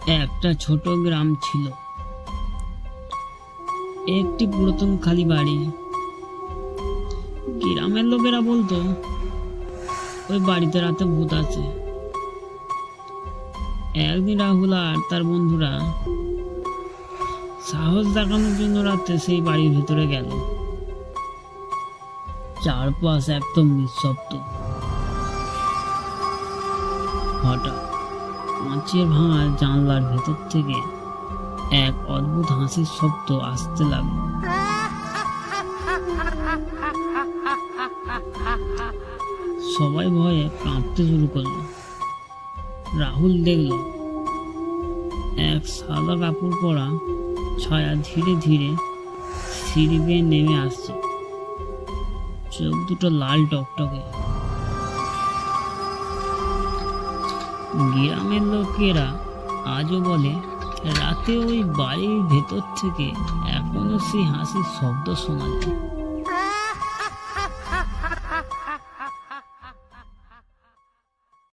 একটা ছোট গ্রাম ছিল, একটি পুরাতন খালি বাড়ি। গ্রামের লোকেরা বলতো ওই বাড়িতে রাতে ভূত আছে। একদিন রাহুল আর তার বন্ধুরা সাহস দেখানোর জন্য রাতে সেই বাড়ির ভেতরে গেল। চারপাশ একদম নিঃশব্দ। হঠাৎ কাঁচের ভাঙা জানলার ভেতর থেকে এক অদ্ভুত হাসির শব্দ আসতে লাগলো। সবাই ভয়ে কাঁপতে শুরু করলো। রাহুল দেখল এক সাদা কাপড় পরা ছায়া ধীরে ধীরে সিঁড়ি বেয়ে নেমে আসছে। চোখ দুটো লাল টকটকে। গ্রামের লোকেরা আজও বলে রাতে ওই বাড়ির ভেতর থেকে এখনো সেই হাসির শব্দ শোনা যায়।